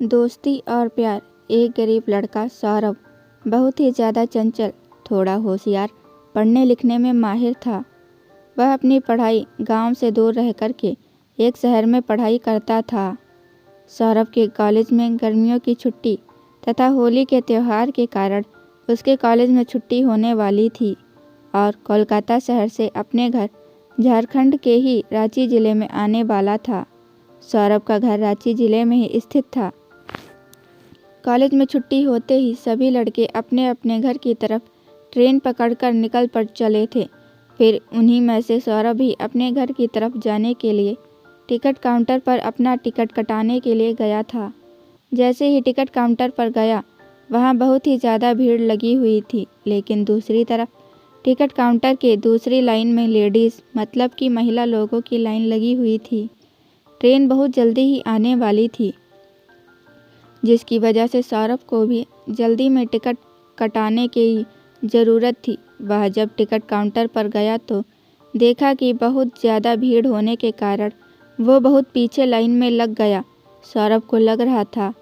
दोस्ती और प्यार। एक गरीब लड़का सौरभ बहुत ही ज़्यादा चंचल, थोड़ा होशियार, पढ़ने लिखने में माहिर था। वह अपनी पढ़ाई गांव से दूर रह कर के एक शहर में पढ़ाई करता था। सौरभ के कॉलेज में गर्मियों की छुट्टी तथा होली के त्यौहार के कारण उसके कॉलेज में छुट्टी होने वाली थी और कोलकाता शहर से अपने घर झारखंड के ही रांची ज़िले में आने वाला था। सौरभ का घर रांची ज़िले में ही स्थित था। कॉलेज में छुट्टी होते ही सभी लड़के अपने अपने घर की तरफ ट्रेन पकड़कर निकल पड़ चले थे। फिर उन्हीं में से सौरभ भी अपने घर की तरफ जाने के लिए टिकट काउंटर पर अपना टिकट कटाने के लिए गया था। जैसे ही टिकट काउंटर पर गया, वहाँ बहुत ही ज़्यादा भीड़ लगी हुई थी, लेकिन दूसरी तरफ टिकट काउंटर के दूसरी लाइन में लेडीज़ मतलब कि महिला लोगों की लाइन लगी हुई थी। ट्रेन बहुत जल्दी ही आने वाली थी, जिसकी वजह से सौरभ को भी जल्दी में टिकट कटाने की ज़रूरत थी। वह जब टिकट काउंटर पर गया तो देखा कि बहुत ज़्यादा भीड़ होने के कारण वो बहुत पीछे लाइन में लग गया। सौरभ को लग रहा था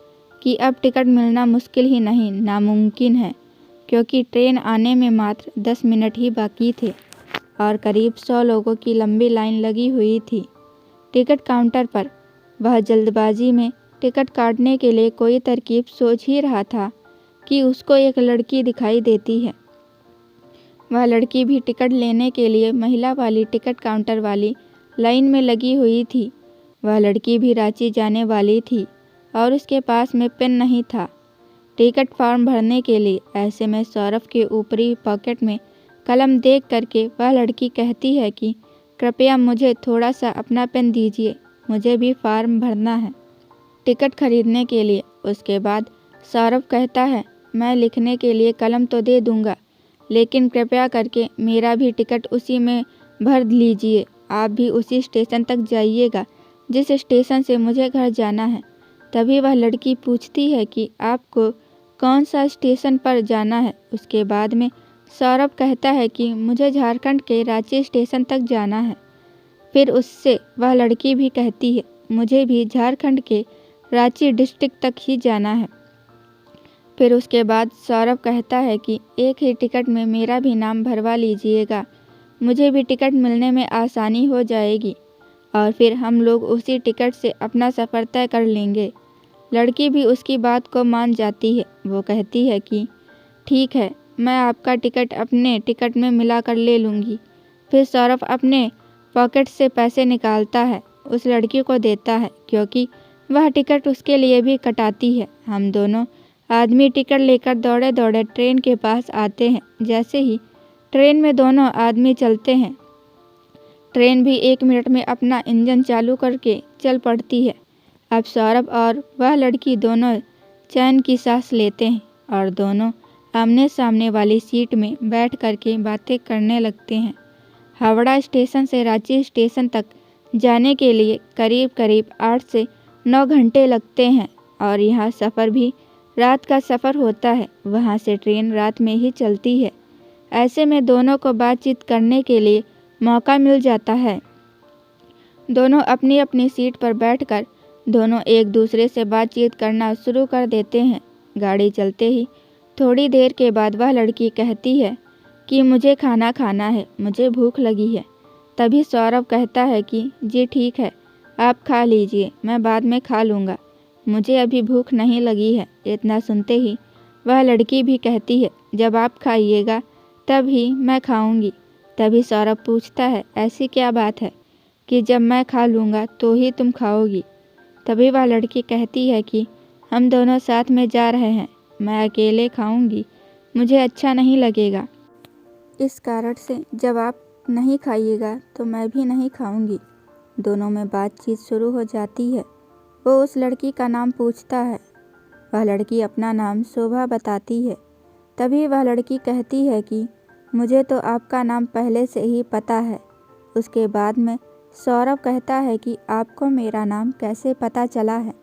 कि अब टिकट मिलना मुश्किल ही नहीं, नामुमकिन है, क्योंकि ट्रेन आने में मात्र 10 मिनट ही बाकी थे और करीब 100 लोगों की लंबी लाइन लगी हुई थी टिकट काउंटर पर। वह जल्दबाजी में टिकट काटने के लिए कोई तरकीब सोच ही रहा था कि उसको एक लड़की दिखाई देती है। वह लड़की भी टिकट लेने के लिए महिला वाली टिकट काउंटर वाली लाइन में लगी हुई थी। वह लड़की भी रांची जाने वाली थी और उसके पास में पेन नहीं था टिकट फॉर्म भरने के लिए। ऐसे में सौरभ के ऊपरी पॉकेट में कलम देख करके वह लड़की कहती है कि कृपया मुझे थोड़ा सा अपना पेन दीजिए, मुझे भी फॉर्म भरना है टिकट खरीदने के लिए। उसके बाद सौरभ कहता है, मैं लिखने के लिए कलम तो दे दूंगा, लेकिन कृपया करके मेरा भी टिकट उसी में भर लीजिए। आप भी उसी स्टेशन तक जाइएगा जिस स्टेशन से मुझे घर जाना है। तभी वह लड़की पूछती है कि आपको कौन सा स्टेशन पर जाना है। उसके बाद में सौरभ कहता है कि मुझे झारखंड के रांची स्टेशन तक जाना है। फिर उससे वह लड़की भी कहती है, मुझे भी झारखंड के रांची डिस्ट्रिक्ट तक ही जाना है। फिर उसके बाद सौरभ कहता है कि एक ही टिकट में मेरा भी नाम भरवा लीजिएगा, मुझे भी टिकट मिलने में आसानी हो जाएगी और फिर हम लोग उसी टिकट से अपना सफ़र तय कर लेंगे। लड़की भी उसकी बात को मान जाती है। वो कहती है कि ठीक है, मैं आपका टिकट अपने टिकट में मिला कर ले लूँगी। फिर सौरभ अपने पॉकेट से पैसे निकालता है, उस लड़की को देता है, क्योंकि वह टिकट उसके लिए भी कटाती है। हम दोनों आदमी टिकट लेकर दौड़े दौड़े ट्रेन के पास आते हैं। जैसे ही ट्रेन में दोनों आदमी चलते हैं, ट्रेन भी 1 मिनट में अपना इंजन चालू करके चल पड़ती है। अब सौरभ और वह लड़की दोनों चैन की सांस लेते हैं और दोनों आमने सामने वाली सीट में बैठ करके बातें करने लगते हैं। हावड़ा स्टेशन से रांची स्टेशन तक जाने के लिए करीब करीब 8 से 9 घंटे लगते हैं और यह सफ़र भी रात का सफ़र होता है। वहाँ से ट्रेन रात में ही चलती है। ऐसे में दोनों को बातचीत करने के लिए मौका मिल जाता है। दोनों अपनी अपनी सीट पर बैठकर दोनों एक दूसरे से बातचीत करना शुरू कर देते हैं। गाड़ी चलते ही थोड़ी देर के बाद वह लड़की कहती है कि मुझे खाना खाना है, मुझे भूख लगी है। तभी सौरभ कहता है कि जी ठीक है, आप खा लीजिए, मैं बाद में खा लूँगा, मुझे अभी भूख नहीं लगी है। इतना सुनते ही वह लड़की भी कहती है, जब आप खाइएगा तब ही मैं खाऊंगी। तभी सौरभ पूछता है, ऐसी क्या बात है कि जब मैं खा लूँगा तो ही तुम खाओगी। तभी वह लड़की कहती है कि हम दोनों साथ में जा रहे हैं, मैं अकेले खाऊंगी, मुझे अच्छा नहीं लगेगा, इस कारण से जब आप नहीं खाइएगा तो मैं भी नहीं खाऊंगी। दोनों में बातचीत शुरू हो जाती है। वो उस लड़की का नाम पूछता है। वह लड़की अपना नाम शोभा बताती है। तभी वह लड़की कहती है कि मुझे तो आपका नाम पहले से ही पता है। उसके बाद में सौरभ कहता है कि आपको मेरा नाम कैसे पता चला है।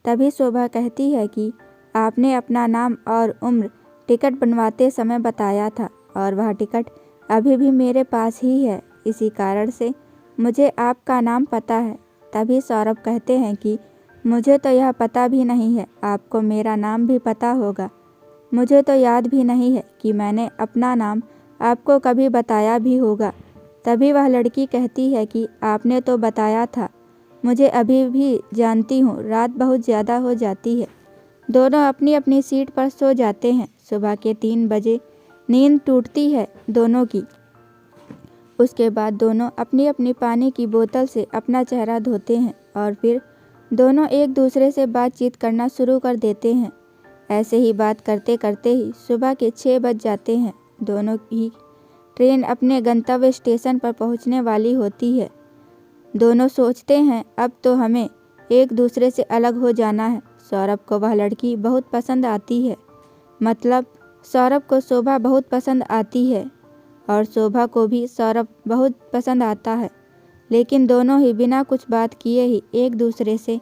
तभी शोभा कहती है कि आपने अपना नाम और उम्र टिकट बनवाते समय बताया था और वह टिकट अभी भी मेरे पास ही है, इसी कारण से मुझे आपका नाम पता है। तभी सौरभ कहते हैं कि मुझे तो यह पता भी नहीं है, आपको मेरा नाम भी पता होगा। मुझे तो याद भी नहीं है कि मैंने अपना नाम आपको कभी बताया भी होगा। तभी वह लड़की कहती है कि आपने तो बताया था, मुझे अभी भी जानती हूँ, रात बहुत ज़्यादा हो जाती है। दोनों अपनी अपनी सीट पर सो जाते हैं। सुबह के 3 बजे नींद टूटती है दोनों की। उसके बाद दोनों अपनी अपनी पानी की बोतल से अपना चेहरा धोते हैं और फिर दोनों एक दूसरे से बातचीत करना शुरू कर देते हैं। ऐसे ही बात करते करते ही सुबह के 6 बज जाते हैं। दोनों की ट्रेन अपने गंतव्य स्टेशन पर पहुंचने वाली होती है। दोनों सोचते हैं अब तो हमें एक दूसरे से अलग हो जाना है। सौरभ को वह लड़की बहुत पसंद आती है, मतलब सौरभ को शोभा बहुत पसंद आती है और शोभा को भी सौरभ बहुत पसंद आता है। लेकिन दोनों ही बिना कुछ बात किए ही एक दूसरे से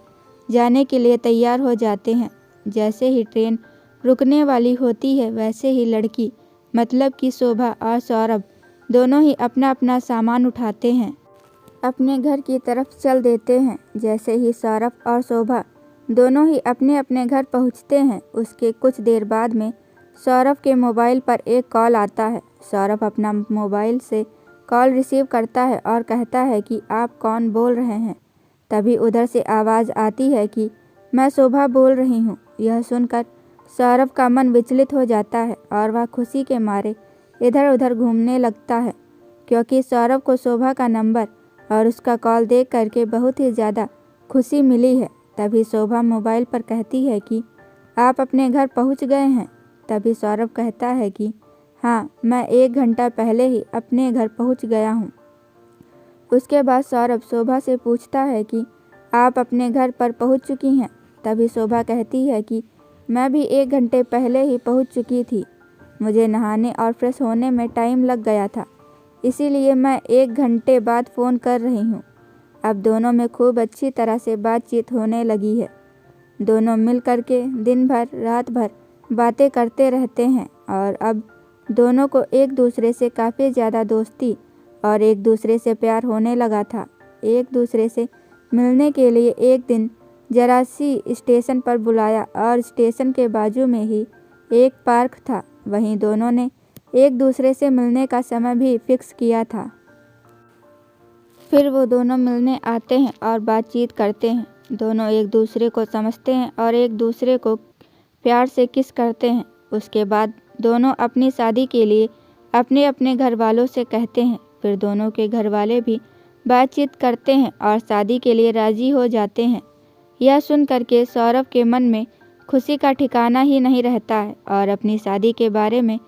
जाने के लिए तैयार हो जाते हैं। जैसे ही ट्रेन रुकने वाली होती है वैसे ही लड़की मतलब कि शोभा और सौरभ दोनों ही अपना अपना सामान उठाते हैं, अपने घर की तरफ चल देते हैं। जैसे ही सौरभ और शोभा दोनों ही अपने अपने घर पहुंचते हैं, उसके कुछ देर बाद में सौरभ के मोबाइल पर एक कॉल आता है। सौरभ अपना मोबाइल से कॉल रिसीव करता है और कहता है कि आप कौन बोल रहे हैं। तभी उधर से आवाज़ आती है कि मैं शोभा बोल रही हूँ। यह सुनकर सौरभ का मन विचलित हो जाता है और वह खुशी के मारे इधर उधर घूमने लगता है, क्योंकि सौरभ को शोभा का नंबर और उसका कॉल देख करके बहुत ही ज़्यादा खुशी मिली है। तभी शोभा मोबाइल पर कहती है कि आप अपने घर पहुँच गए हैं। तभी सौरभ कहता है कि हाँ, मैं 1 घंटा पहले ही अपने घर पहुँच गया हूँ। उसके बाद सौरभ शोभा से पूछता है कि आप अपने घर पर पहुँच चुकी हैं। तभी शोभा कहती है कि मैं भी 1 घंटे पहले ही पहुँच चुकी थी। मुझे नहाने और फ्रेश होने में टाइम लग गया था, इसीलिए मैं 1 घंटे बाद फ़ोन कर रही हूँ। अब दोनों में खूब अच्छी तरह से बातचीत होने लगी है। दोनों मिल कर के दिन भर रात भर बातें करते रहते हैं और अब दोनों को एक दूसरे से काफ़ी ज़्यादा दोस्ती और एक दूसरे से प्यार होने लगा था। एक दूसरे से मिलने के लिए एक दिन जरा सी स्टेशन पर बुलाया और स्टेशन के बाजू में ही एक पार्क था, वहीं दोनों ने एक दूसरे से मिलने का समय भी फिक्स किया था। फिर वो दोनों मिलने आते हैं और बातचीत करते हैं। दोनों एक दूसरे को समझते हैं और एक दूसरे को प्यार से किस करते हैं। उसके बाद दोनों अपनी शादी के लिए अपने अपने घर वालों से कहते हैं। फिर दोनों के घर वाले भी बातचीत करते हैं और शादी के लिए राज़ी हो जाते हैं। यह सुन करके सौरभ के मन में खुशी का ठिकाना ही नहीं रहता है और अपनी शादी के बारे में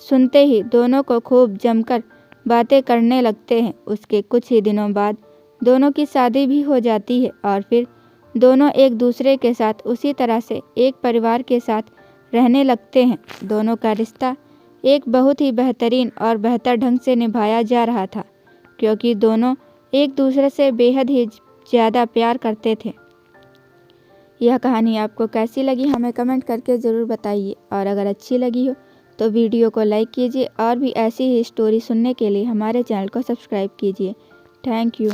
सुनते ही दोनों को खूब जमकर बातें करने लगते हैं। उसके कुछ ही दिनों बाद दोनों की शादी भी हो जाती है और फिर दोनों एक दूसरे के साथ उसी तरह से एक परिवार के साथ रहने लगते हैं। दोनों का रिश्ता एक बहुत ही बेहतरीन और बेहतर ढंग से निभाया जा रहा था, क्योंकि दोनों एक दूसरे से बेहद ही ज़्यादा प्यार करते थे। यह कहानी आपको कैसी लगी हमें कमेंट करके ज़रूर बताइए और अगर अच्छी लगी हो तो वीडियो को लाइक कीजिए और भी ऐसी ही स्टोरी सुनने के लिए हमारे चैनल को सब्सक्राइब कीजिए। Thank you.